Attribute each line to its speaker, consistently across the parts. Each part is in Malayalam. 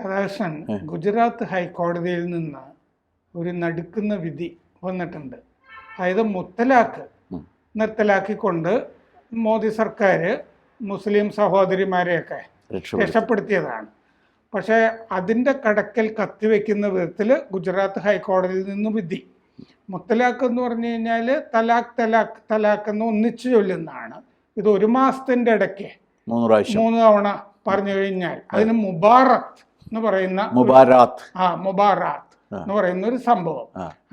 Speaker 1: രാധാകൃഷ്ണൻ, ഗുജറാത്ത് ഹൈക്കോടതിയിൽ നിന്ന് ഒരു നടുക്കുന്ന വിധി വന്നിട്ടുണ്ട്. അതായത് മുത്തലാഖ് നിർത്തലാക്കിക്കൊണ്ട് മോദി സർക്കാർ മുസ്ലിം സഹോദരിമാരെയൊക്കെ രക്ഷപ്പെടുത്തിയതാണ്. പക്ഷേ അതിൻ്റെ കടക്കൽ കത്തിവെക്കുന്ന വിധത്തിൽ ഗുജറാത്ത് ഹൈക്കോടതിയിൽ നിന്ന് വിധി. മുത്തലാഖ് എന്ന് പറഞ്ഞു കഴിഞ്ഞാൽ തലാഖ് തലാഖ് തലാഖ് എന്ന് ഒന്നിച്ചു ചൊല്ലുന്നതാണ്. ഇത് 1 മാസത്തിൻ്റെ ഇടയ്ക്ക് 3 തവണ പറഞ്ഞു കഴിഞ്ഞാൽ അതിന് മുബാറത്ത് എന്ന് പറയുന്ന മുബാറാത്ത് എന്ന് പറയുന്ന ഒരു സംഭവം.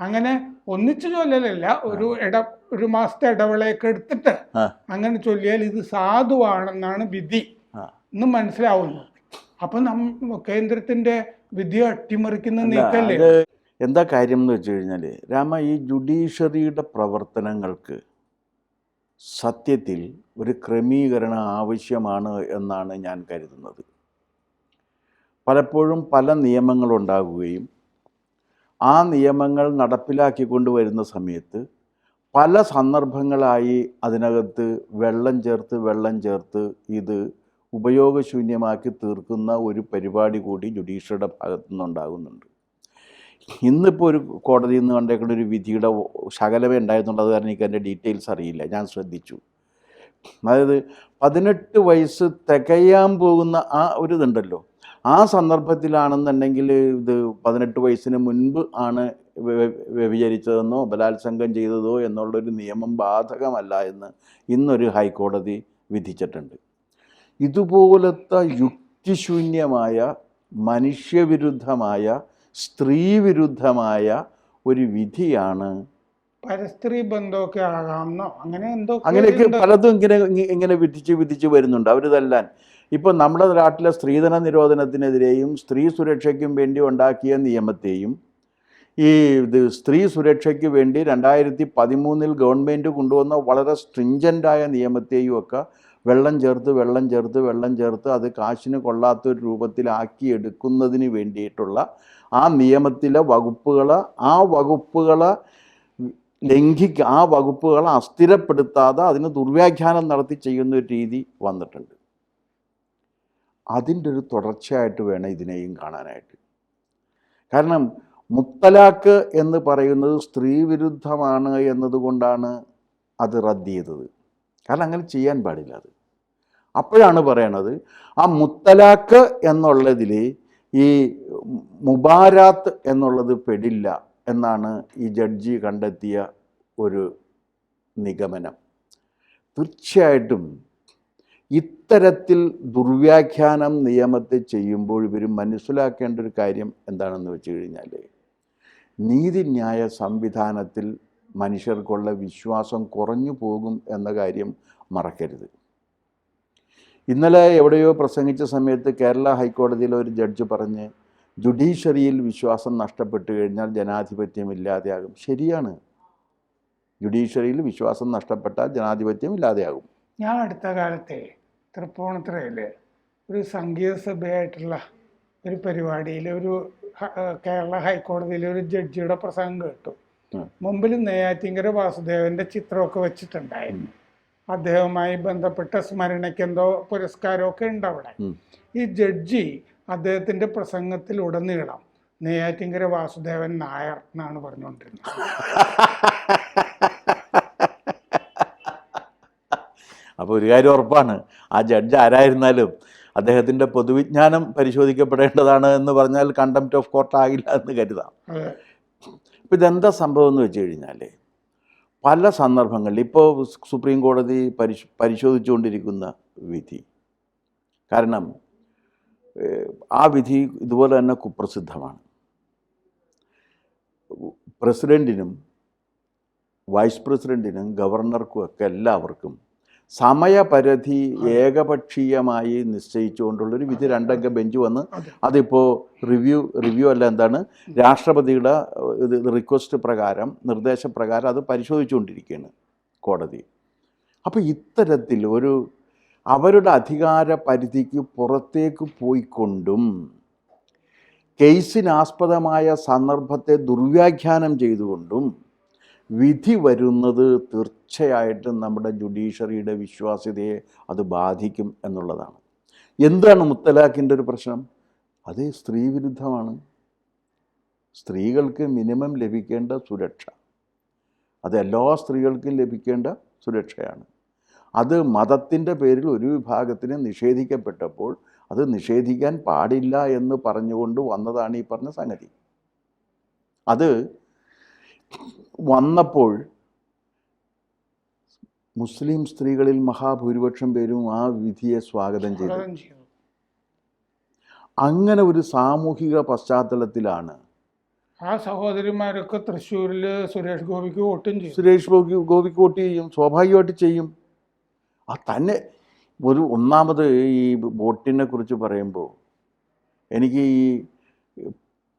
Speaker 1: അങ്ങനെ ഒന്നിച്ചു ചൊല്ലലല്ല, ഒരു മാസത്തെ ഇടവേളയൊക്കെ എടുത്തിട്ട് അങ്ങനെ ചൊല്ലിയാൽ ഇത് സാധുവാണെന്നാണ് വിധി എന്ന് മനസ്സിലാവുന്നു. അപ്പൊ കേന്ദ്രത്തിന്റെ വിധി അട്ടിമറിക്കുന്ന നീക്കല്ലേ?
Speaker 2: എന്താ കാര്യം എന്ന് വെച്ച് കഴിഞ്ഞാൽ രാമ, ഈ ജുഡീഷ്യറിയുടെ പ്രവർത്തനങ്ങൾക്ക് സത്യത്തിൽ ഒരു ക്രമീകരണം ആവശ്യമാണ് എന്നാണ് ഞാൻ കരുതുന്നത്. പലപ്പോഴും പല നിയമങ്ങളുണ്ടാകുകയും ആ നിയമങ്ങൾ നടപ്പിലാക്കിക്കൊണ്ട് വരുന്ന സമയത്ത് പല സന്ദർഭങ്ങളായി അതിനകത്ത് വെള്ളം ചേർത്ത് ഇത് ഉപയോഗശൂന്യമാക്കി തീർക്കുന്ന ഒരു പരിപാടി കൂടി ജുഡീഷ്യറിയുടെ ഭാഗത്തു നിന്നുണ്ടാകുന്നുണ്ട്. ഇന്നിപ്പോൾ ഒരു കോടതിയിൽ നിന്ന് കണ്ടേക്കുന്ന ഒരു വിധിയുടെ ശകലമേ ഉണ്ടായിരുന്നുള്ളത് കാരണം എനിക്ക് അതിൻ്റെ ഡീറ്റെയിൽസ് അറിയില്ല. ഞാൻ ശ്രദ്ധിച്ചു. അതായത് 18 വയസ്സ് തികയാൻ പോകുന്ന ആ ഒരു ഇതുണ്ടല്ലോ, ആ സന്ദർഭത്തിലാണെന്നുണ്ടെങ്കിൽ ഇത് 18 വയസ്സിന് മുൻപ് ആണ് വ്യഭിചരിച്ചതെന്നോ ബലാത്സംഗം ചെയ്തതോ എന്നുള്ളൊരു നിയമം ബാധകമല്ല എന്ന് ഇന്നൊരു ഹൈക്കോടതി വിധിച്ചിട്ടുണ്ട്. ഇതുപോലത്തെ യുക്തിശൂന്യമായ, മനുഷ്യവിരുദ്ധമായ, സ്ത്രീവിരുദ്ധമായ ഒരു വിധിയാണ്.
Speaker 1: പരസ്ത്രീ ബന്ധമൊക്കെ ആകാമെന്നോ
Speaker 2: അങ്ങനെയൊക്കെ പലതും ഇങ്ങനെ വിധിച്ച് വരുന്നുണ്ട്. അവരിതെല്ലാം ഇപ്പോൾ നമ്മുടെ നാട്ടിലെ സ്ത്രീധന നിരോധനത്തിനെതിരെയും സ്ത്രീ സുരക്ഷയ്ക്കും വേണ്ടി ഉണ്ടാക്കിയ നിയമത്തെയും സ്ത്രീ സുരക്ഷയ്ക്ക് വേണ്ടി 2013 ഗവൺമെൻറ് കൊണ്ടുവന്ന വളരെ സ്ട്രിഞ്ചൻ്റായ നിയമത്തെയും ഒക്കെ വെള്ളം ചേർത്ത് അത് കാശിന് കൊള്ളാത്തൊരു രൂപത്തിലാക്കിയെടുക്കുന്നതിന് വേണ്ടിയിട്ടുള്ള ആ നിയമത്തിലെ വകുപ്പുകളെ ആ വകുപ്പുകളെ അസ്ഥിരപ്പെടുത്താതെ അതിന് ദുർവ്യാഖ്യാനം നടത്തി ചെയ്യുന്ന ഒരു രീതി വന്നിട്ടുണ്ട്. അതിൻ്റെ ഒരു തുടർച്ചയായിട്ട് വേണം ഇതിനെയും കാണാനായിട്ട്. കാരണം മുത്തലാഖ് എന്ന് പറയുന്നത് സ്ത്രീ വിരുദ്ധമാണ് എന്നതുകൊണ്ടാണ് അത് റദ്ദ് ചെയ്തത്. കാരണം അങ്ങനെ ചെയ്യാൻ പാടില്ല. അത് അപ്പോഴാണ് പറയണത് ആ മുത്തലാഖ് എന്നുള്ളതിൽ ഈ മുബാരാത്ത് എന്നുള്ളത് പെടില്ല എന്നാണ് ഈ ജഡ്ജി കണ്ടെത്തിയ ഒരു നിഗമനം. തീർച്ചയായിട്ടും ഇത്തരത്തിൽ ദുർവ്യാഖ്യാനം നിയമത്തെ ചെയ്യുമ്പോൾ ഇവർ മനസ്സിലാക്കേണ്ട ഒരു കാര്യം എന്താണെന്ന് വെച്ച് കഴിഞ്ഞാൽ, നീതിന്യായ സംവിധാനത്തിൽ മനുഷ്യർക്കുള്ള വിശ്വാസം കുറഞ്ഞു പോകും എന്ന കാര്യം മറക്കരുത്. ഇന്നലെ എവിടെയോ പ്രസംഗിച്ച സമയത്ത് കേരള ഹൈക്കോടതിയിലെ ഒരു ജഡ്ജ് പറഞ്ഞ് ജുഡീഷ്യറിയിൽ വിശ്വാസം നഷ്ടപ്പെട്ടു കഴിഞ്ഞാൽ ജനാധിപത്യം ഇല്ലാതെയാകും. ശരിയാണ്, ജുഡീഷ്യറിയിൽ വിശ്വാസം നഷ്ടപ്പെട്ടാൽ ജനാധിപത്യം ഇല്ലാതെയാകും.
Speaker 1: ഞാൻ അടുത്ത കാലത്തെ തൃപ്പൂണിത്തുറയിൽ ഒരു സംഗീത സഭയായിട്ടുള്ള ഒരു പരിപാടിയിൽ കേരള ഹൈക്കോടതിയിലെ ഒരു ജഡ്ജിയുടെ പ്രസംഗം കേട്ടു. മുമ്പിൽ നെയ്യാറ്റിങ്കര വാസുദേവന്റെ ചിത്രമൊക്കെ വെച്ചിട്ടുണ്ടായിരുന്നു. അദ്ദേഹവുമായി ബന്ധപ്പെട്ട സ്മരണയ്ക്കെന്തോ പുരസ്കാരമൊക്കെ ഉണ്ട് അവിടെ. ഈ ജഡ്ജി അദ്ദേഹത്തിന്റെ പ്രസംഗത്തിലുടനീളം നെയ്യാറ്റിങ്കര വാസുദേവൻ നായർ എന്നാണ് പറഞ്ഞുകൊണ്ടിരുന്നത്.
Speaker 2: അപ്പോൾ ഒരു കാര്യം ഉറപ്പാണ്, ആ ജഡ്ജ് ആരായിരുന്നാലും അദ്ദേഹത്തിൻ്റെ പൊതുവിജ്ഞാനം പരിശോധിക്കപ്പെടേണ്ടതാണ് എന്ന് പറഞ്ഞാൽ കണ്ടംപ്റ്റ് ഓഫ് കോർട്ട് ആകില്ല എന്ന് കരുതാം. അപ്പോൾ ഇതെന്താ സംഭവം എന്ന് വെച്ച് കഴിഞ്ഞാൽ, പല സന്ദർഭങ്ങളിൽ ഇപ്പോൾ സുപ്രീം കോടതി പരിശോധിച്ചുകൊണ്ടിരിക്കുന്ന വിധി, കാരണം ആ വിധി ഇതുപോലെ തന്നെ കുപ്രസിദ്ധമാണ്. പ്രസിഡൻറ്റിനും വൈസ് പ്രസിഡൻറ്റിനും ഗവർണർക്കും ഒക്കെ എല്ലാവർക്കും സമയപരിധി ഏകപക്ഷീയമായി നിശ്ചയിച്ചുകൊണ്ടുള്ളൊരു വിധി 2 അംഗ ബെഞ്ച് വന്ന് അതിപ്പോൾ റിവ്യൂ അല്ല എന്താണ് രാഷ്ട്രപതിയുടെ റിക്വസ്റ്റ് പ്രകാരം, നിർദ്ദേശപ്രകാരം അത് പരിശോധിച്ചുകൊണ്ടിരിക്കുകയാണ് കോടതി. അപ്പോൾ ഇത്തരത്തിൽ അവരുടെ അധികാര പരിധിക്ക് പുറത്തേക്ക് പോയിക്കൊണ്ടും കേസിനാസ്പദമായ സന്ദർഭത്തെ ദുർവ്യാഖ്യാനം ചെയ്തുകൊണ്ടും വിധി വരുന്നത് തീർച്ചയായിട്ടും നമ്മുടെ ജുഡീഷ്യറിയുടെ വിശ്വാസ്യതയെ അത് ബാധിക്കും എന്നുള്ളതാണ്. എന്താണ് മുത്തലാഖിൻ്റെ ഒരു പ്രശ്നം? അത് സ്ത്രീവിരുദ്ധമാണ്. സ്ത്രീകൾക്ക് മിനിമം ലഭിക്കേണ്ട സുരക്ഷ, അത് എല്ലാ സ്ത്രീകൾക്കും ലഭിക്കേണ്ട സുരക്ഷയാണ്. അത് മതത്തിൻ്റെ പേരിൽ ഒരു വിഭാഗത്തിന് നിഷേധിക്കപ്പെട്ടപ്പോൾ അത് നിഷേധിക്കാൻ പാടില്ല എന്ന് പറഞ്ഞുകൊണ്ട് വന്നതാണ് ഈ പറഞ്ഞ സംഗതി. അത് വന്നപ്പോൾ മുസ്ലിം സ്ത്രീകളിൽ മഹാഭൂരിപക്ഷം പേരും ആ വിധിയെ സ്വാഗതം ചെയ്തു. അങ്ങനെ ഒരു സാമൂഹിക പശ്ചാത്തലത്തിലാണ്
Speaker 1: ആ സഹോദരിമാരൊക്കെ തൃശ്ശൂരിൽ സുരേഷ് ഗോപിക്ക് വോട്ടും ചെയ്യും.
Speaker 2: സുരേഷ് ഗോപിക്ക് വോട്ട് ചെയ്യും, സ്വാഭാവികമായിട്ട് ചെയ്യും. ആ തന്നെ ഒന്നാമത് ഈ വോട്ടിനെ കുറിച്ച് പറയുമ്പോൾ എനിക്ക് ഈ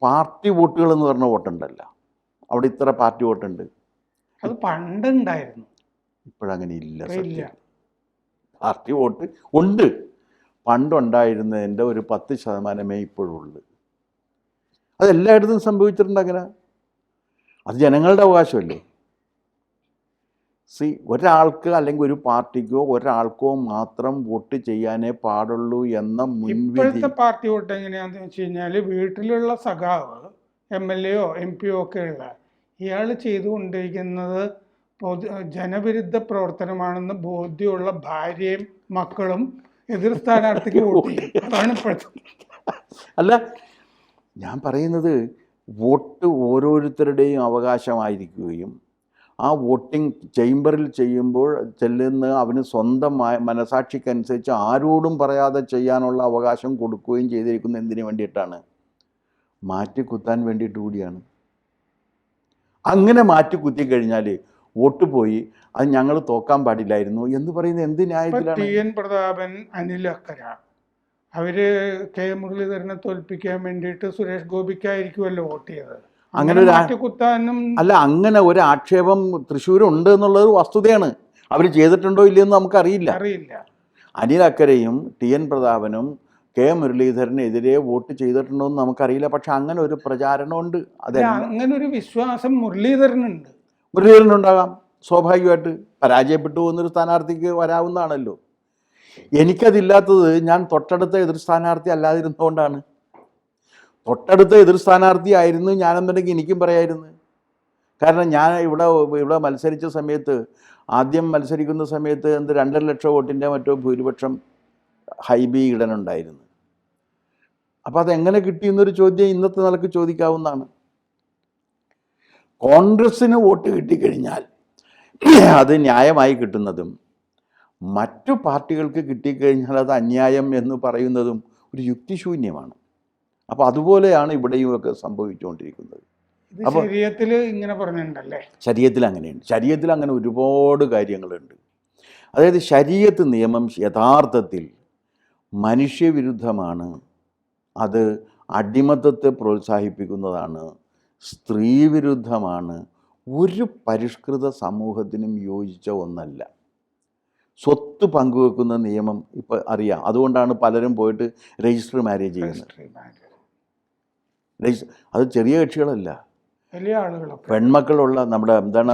Speaker 2: പാർട്ടി വോട്ടുകൾ എന്ന് പറഞ്ഞ വോട്ടുണ്ടല്ല, അവിടെ ഇത്ര പാർട്ടി വോട്ടുണ്ട്,
Speaker 1: അത് പണ്ടുണ്ടായിരുന്നു,
Speaker 2: ഇപ്പോഴങ്ങനെ ഇല്ല. പാർട്ടി വോട്ട് ഉണ്ട്, പണ്ടുണ്ടായിരുന്നതിൻ്റെ ഒരു 10% ഇപ്പോഴുള്ളൂ. അത് എല്ലായിടത്തും സംഭവിച്ചിട്ടുണ്ട് അങ്ങനെ. അത് ജനങ്ങളുടെ അവകാശമല്ലേ. ഒരാൾക്ക് അല്ലെങ്കിൽ ഒരു പാർട്ടിക്കോ ഒരാൾക്കോ മാത്രം വോട്ട് ചെയ്യാനേ പാടുള്ളൂ എന്ന മുൻവിധി.
Speaker 1: ഇപ്പോഴത്തെ പാർട്ടി വോട്ട് എങ്ങനെയാണെന്ന് വെച്ച് കഴിഞ്ഞാൽ വീട്ടിലുള്ള സഖാവ് MLA യോ MP യോ ഒക്കെ ഉള്ള ഇയാൾ ചെയ്തുകൊണ്ടിരിക്കുന്നത് ജനവിരുദ്ധ പ്രവർത്തനമാണെന്ന് ബോധ്യമുള്ള ഭാര്യയും മക്കളും എതിർ സ്ഥാനാർത്ഥിക്ക് വോട്ട് ചെയ്യും. അതാണ് ഇപ്പോഴത്തെ.
Speaker 2: അല്ല, ഞാൻ പറയുന്നത് വോട്ട് ഓരോരുത്തരുടെയും അവകാശമായിരിക്കുകയും ആ വോട്ടിംഗ് ചേംബറിൽ ചെയ്യുമ്പോൾ ചെല്ലുന്ന അവന് സ്വന്തം മനസാക്ഷിക്കനുസരിച്ച് ആരോടും പറയാതെ ചെയ്യാനുള്ള അവകാശം കൊടുക്കുകയും ചെയ്തിരിക്കുന്നത് എന്തിനു വേണ്ടിയിട്ടാണ്? മാറ്റിക്കുത്താൻ വേണ്ടിയിട്ട് കൂടിയാണ്. അങ്ങനെ മാറ്റിക്കുത്തി കഴിഞ്ഞാൽ വോട്ട് പോയി, അത് ഞങ്ങൾ തോക്കാൻ പാടില്ലായിരുന്നു എന്ന് പറയുന്നത് എന്ത് ന്യായത്തിലാണ്?
Speaker 1: TN പ്രതാപൻ, അനിൽ അക്കര അവര് K മുരളീധരനെ തോൽപ്പിക്കാൻ വേണ്ടിയിട്ട് സുരേഷ് ഗോപിക്കായിരിക്കുമല്ലോ വോട്ട് ചെയ്തത്.
Speaker 2: അങ്ങനെ
Speaker 1: കുത്താനും
Speaker 2: അല്ല, അങ്ങനെ ഒരു ആക്ഷേപം തൃശ്ശൂരുണ്ട് എന്നുള്ളത് വസ്തുതയാണ്. അവർ ചെയ്തിട്ടുണ്ടോ ഇല്ലയെന്ന് നമുക്കറിയില്ല. അനിൽ അക്കരയും TN പ്രതാപനും K മുരളീധരനെതിരെ വോട്ട് ചെയ്തിട്ടുണ്ടോ എന്ന് നമുക്കറിയില്ല. പക്ഷെ അങ്ങനെ ഒരു പ്രചാരണമുണ്ട്.
Speaker 1: അങ്ങനെ ഒരു വിശ്വാസം മുരളീധരനുണ്ട്.
Speaker 2: മുരളീധരനുണ്ടാകാം, സ്വാഭാവികമായിട്ട്. പരാജയപ്പെട്ടു പോകുന്നൊരു സ്ഥാനാർത്ഥിക്ക് വരാവുന്നതാണല്ലോ. എനിക്കതില്ലാത്തത് ഞാൻ തൊട്ടടുത്ത എതിർ സ്ഥാനാർത്ഥി അല്ലാതിരുന്നുകൊണ്ടാണ്. തൊട്ടടുത്ത എതിർ സ്ഥാനാർത്ഥി ആയിരുന്നു ഞാനെന്നുണ്ടെങ്കിൽ എനിക്കും പറയായിരുന്നു. കാരണം ഞാൻ ഇവിടെ മത്സരിച്ച സമയത്ത്, ആദ്യം മത്സരിക്കുന്ന സമയത്ത് 2.5 ലക്ഷം വോട്ടിൻ്റെ മറ്റോ ഭൂരിപക്ഷം ഹൈബി ഈഡനുണ്ടായിരുന്നു. അപ്പോൾ അതെങ്ങനെ കിട്ടിയെന്നൊരു ചോദ്യം ഇന്നത്തെ നിലക്ക് ചോദിക്കാവുന്നതാണ്. കോൺഗ്രസ്സിന് വോട്ട് കിട്ടിക്കഴിഞ്ഞാൽ അത് ന്യായമായി കിട്ടുന്നതും മറ്റു പാർട്ടികൾക്ക് കിട്ടിക്കഴിഞ്ഞാൽ അത് അന്യായം എന്ന് പറയുന്നതും ഒരു യുക്തിശൂന്യമാണ്. അപ്പോൾ അതുപോലെയാണ് ഇവിടെയും ഒക്കെ സംഭവിച്ചുകൊണ്ടിരിക്കുന്നത്.
Speaker 1: അപ്പോൾ ശരീഅത്തിൽ ഇങ്ങനെ പറഞ്ഞിട്ടുണ്ടല്ലേ?
Speaker 2: ശരീഅത്തിൽ അങ്ങനെയുണ്ട്. ശരീഅത്തിൽ അങ്ങനെ ഒരുപാട് കാര്യങ്ങളുണ്ട്. അതായത് ശരീഅത്ത് നിയമം യഥാർത്ഥത്തിൽ മനുഷ്യവിരുദ്ധമാണ്, അത് അടിമത്തത്തെ പ്രോത്സാഹിപ്പിക്കുന്നതാണ്, സ്ത്രീവിരുദ്ധമാണ്, ഒരു പരിഷ്കൃത സമൂഹത്തിനും യോജിച്ച ഒന്നല്ല. സ്വത്ത് പങ്കുവെക്കുന്ന നിയമം ഇപ്പം അറിയാം. അതുകൊണ്ടാണ് പലരും പോയിട്ട് രജിസ്റ്റർ മാരേജ് ചെയ്യുന്നത്. അത് ചെറിയ കക്ഷികളല്ല,
Speaker 1: വലിയ ആളുകളൊക്കെ,
Speaker 2: പെൺമക്കളുള്ള നമ്മുടെ എന്താണ്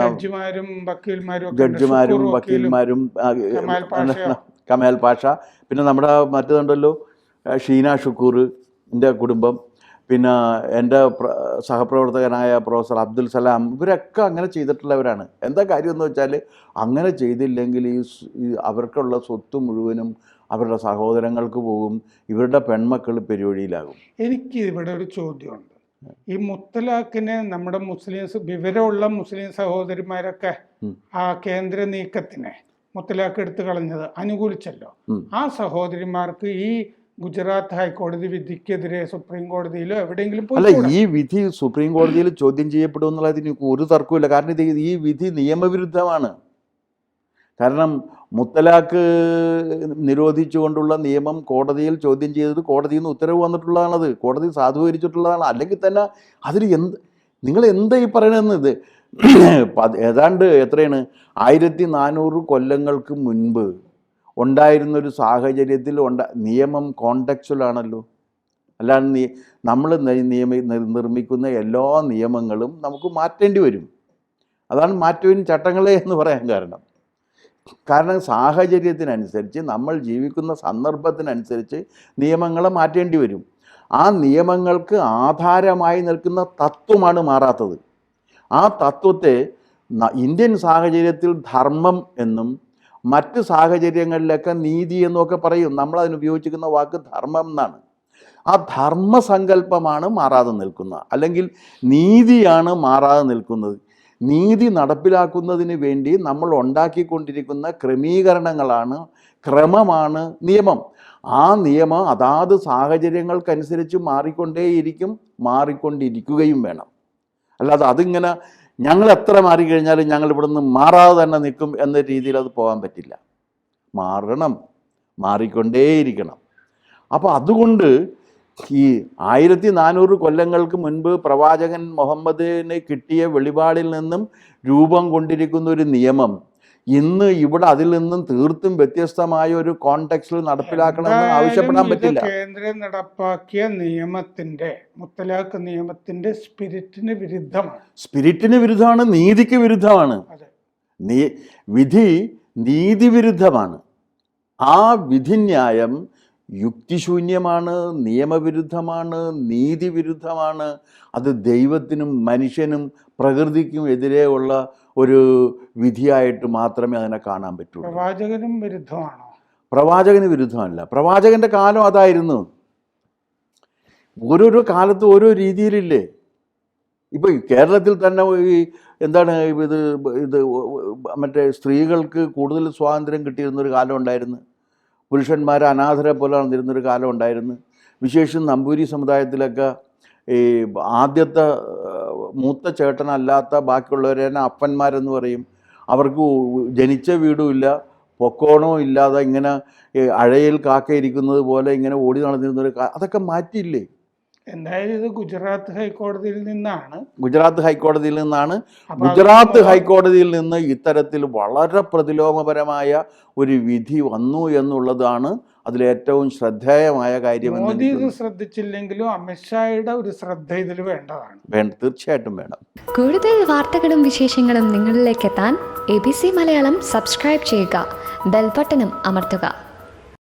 Speaker 1: ജഡ്ജിമാരും
Speaker 2: വക്കീൽമാരും കമാൽ പാഷ, പിന്നെ നമ്മുടെ മറ്റേതുണ്ടല്ലോ ഷീന ഷുക്കൂറിൻ്റെ കുടുംബം, പിന്നെ എൻ്റെ സഹപ്രവർത്തകനായ പ്രൊഫസർ അബ്ദുൽ സലാം, ഇവരൊക്കെ അങ്ങനെ ചെയ്തിട്ടുള്ളവരാണ്. എന്താ കാര്യം എന്ന് വെച്ചാൽ അങ്ങനെ ചെയ്തില്ലെങ്കിൽ ഈ അവർക്കുള്ള സ്വത്ത് മുഴുവനും അവരുടെ സഹോദരങ്ങൾക്ക് പോകും, ഇവരുടെ പെൺമക്കൾ പെരുവഴിയിലാകും.
Speaker 1: എനിക്ക് ഇവിടെ ഒരു ചോദ്യമുണ്ട്. ഈ മുത്തലാഖിനെ നമ്മുടെ വിവരമുള്ള മുസ്ലിം സഹോദരിമാരൊക്കെ ആ കേന്ദ്ര നീക്കത്തിനെ മുത്തലാഖ് എടുത്തു കളഞ്ഞത് അനുകൂലിച്ചല്ലോ. ആ സഹോദരിമാർക്ക് ഈ ഗുജറാത്ത് ഹൈക്കോടതി വിധിക്കെതിരെ സുപ്രീം കോടതിയിലോ എവിടെയെങ്കിലും
Speaker 2: അല്ല, ഈ വിധി സുപ്രീം കോടതിയിൽ ചോദ്യം ചെയ്യപ്പെടും എന്നുള്ളതിന് ഒരു തർക്കമില്ല. കാരണം ഈ വിധി നിയമവിരുദ്ധമാണ്. കാരണം മുത്തലാഖ് നിരോധിച്ചുകൊണ്ടുള്ള നിയമം കോടതിയിൽ ചോദ്യം ചെയ്തത് കോടതിയിൽ നിന്ന് ഉത്തരവ് വന്നിട്ടുള്ളതാണത്, കോടതി സാധൂകരിച്ചിട്ടുള്ളതാണ്. അല്ലെങ്കിൽ തന്നെ അതിൽ നിങ്ങൾ എന്താ ഈ പറയണമെന്ന്? ഏതാണ്ട് എത്രയാണ് 1400 കൊല്ലങ്ങൾക്ക് മുൻപ് ഉണ്ടായിരുന്നൊരു സാഹചര്യത്തിൽ നിയമം കോണ്ടെക്സ്റ്റുവലാണല്ലോ. അല്ലാണ്ട് നമ്മൾ നിർമ്മിക്കുന്ന എല്ലാ നിയമങ്ങളും നമുക്ക് മാറ്റേണ്ടി വരും. അതാണ് മാറ്റവും ചട്ടങ്ങളെ എന്ന് പറയാൻ കാരണം സാഹചര്യത്തിനനുസരിച്ച്, നമ്മൾ ജീവിക്കുന്ന സന്ദർഭത്തിനനുസരിച്ച് നിയമങ്ങളെ മാറ്റേണ്ടി വരും. ആ നിയമങ്ങൾക്ക് ആധാരമായി നിൽക്കുന്ന തത്വമാണ് മാറാത്തത്. ആ തത്വത്തെ ഇന്ത്യൻ സാഹചര്യത്തിൽ ധർമ്മം എന്നും മറ്റ് സാഹചര്യങ്ങളിലൊക്കെ നീതി എന്നൊക്കെ പറയും. നമ്മളതിന് ഉപയോഗിച്ചിരിക്കുന്ന വാക്ക് ധർമ്മം എന്നാണ്. ആ ധർമ്മസങ്കല്പമാണ് മാറാതെ നിൽക്കുന്നത്, അല്ലെങ്കിൽ നീതിയാണ് മാറാതെ നിൽക്കുന്നത്. നീതി നടപ്പിലാക്കുന്നതിന് വേണ്ടി നമ്മൾ ഉണ്ടാക്കിക്കൊണ്ടിരിക്കുന്ന ക്രമീകരണങ്ങളാണ്, ക്രമമാണ് നിയമം. ആ നിയമം അതാത് സാഹചര്യങ്ങൾക്കനുസരിച്ച് മാറിക്കൊണ്ടിരിക്കുകയും വേണം. അല്ലാതെ അതിങ്ങനെ ഞങ്ങൾ എത്ര മാറിക്കഴിഞ്ഞാലും ഞങ്ങൾ ഇവിടുന്ന് മാറാതെ തന്നെ നിൽക്കും എന്ന രീതിയിൽ അത് പോകാൻ പറ്റില്ല. മാറിക്കൊണ്ടേയിരിക്കണം. അപ്പോൾ അതുകൊണ്ട് ഈ 1400 കൊല്ലങ്ങൾക്ക് മുൻപ് പ്രവാചകൻ മുഹമ്മദിന് കിട്ടിയ വെളിപാടിൽ നിന്നും രൂപം കൊണ്ടിരിക്കുന്ന ഒരു നിയമം ഇന്ന് ഇവിടെ അതിൽ നിന്നും തീർത്തും വ്യത്യസ്തമായ ഒരു കോണ്ടെക്സ്റ്റിൽ നടപ്പിലാക്കണമെന്ന് ആവശ്യപ്പെടാൻ പറ്റില്ല.
Speaker 1: കേന്ദ്രം നടപ്പാക്കിയ മുത്തലാഖ് നിയമത്തിന്റെ സ്പിരിറ്റിന് വിരുദ്ധമാണ്,
Speaker 2: നീതിക്ക് വിരുദ്ധമാണ്. വിധി നീതി വിരുദ്ധമാണ്. ആ വിധിന്യായം യുക്തിശൂന്യമാണ്, നിയമവിരുദ്ധമാണ്, നീതിവിരുദ്ധമാണ്. അത് ദൈവത്തിനും മനുഷ്യനും പ്രകൃതിക്കും എതിരെ ഉള്ള ഒരു വിധിയായിട്ട് മാത്രമേ അതിനെ കാണാൻ പറ്റുള്ളൂ.
Speaker 1: പ്രവാചകനും വിരുദ്ധമാണോ?
Speaker 2: പ്രവാചകന് വിരുദ്ധമല്ല. പ്രവാചകന്റെ കാലം അതായിരുന്നു. ഓരോരോ കാലത്ത് ഓരോ രീതിയിലില്ലേ. ഇപ്പോൾ കേരളത്തിൽ തന്നെ ഈ എന്താണ് ഇത് മറ്റേ സ്ത്രീകൾക്ക് കൂടുതൽ സ്വാതന്ത്ര്യം കിട്ടിയിരുന്നൊരു കാലം ഉണ്ടായിരുന്നു. പുരുഷന്മാരെ അനാഥരെ പോലെ നടന്നിരുന്നൊരു കാലം ഉണ്ടായിരുന്നു. വിശേഷം നമ്പൂരി സമുദായത്തിലൊക്കെ ഈ ആദ്യത്തെ മൂത്ത ചേട്ടനല്ലാത്ത ബാക്കിയുള്ളവരെ തന്നെ അപ്പന്മാരെന്ന് പറയും. അവർക്ക് ജനിച്ച വീടുമില്ല, പൊക്കോണവും ഇല്ലാതെ ഇങ്ങനെ അഴയിൽ കാക്കയിരിക്കുന്നത് പോലെ ഇങ്ങനെ ഓടി നടന്നിരുന്നൊരു അതൊക്കെ മാറ്റിയില്ലേ?
Speaker 1: എന്തായാലും ഇത് ഗുജറാത്ത് ഹൈക്കോടതിയിൽ നിന്നാണ്.
Speaker 2: ഗുജറാത്ത് ഹൈക്കോടതിയിൽ നിന്ന് ഇത്തരത്തിൽ വളരെ പ്രതിലോമപരമായ ഒരു വിധി വന്നു എന്നുള്ളതാണ് അതിലേറ്റവും ശ്രദ്ധേയമായ കാര്യം.
Speaker 1: മോദി ഇത് ശ്രദ്ധിച്ചില്ലെങ്കിലും അമിത്ഷായുടെ ഒരു ശ്രദ്ധ ഇതിൽ വേണ്ടതാണ്.
Speaker 2: തീർച്ചയായിട്ടും വേണം.
Speaker 3: കൂടുതൽ വാർത്തകളും വിശേഷങ്ങളും നിങ്ങളിലേക്ക് എത്താൻ ABC മലയാളം സബ്സ്ക്രൈബ് ചെയ്യുക, ബെൽബട്ടനും അമർത്തുക.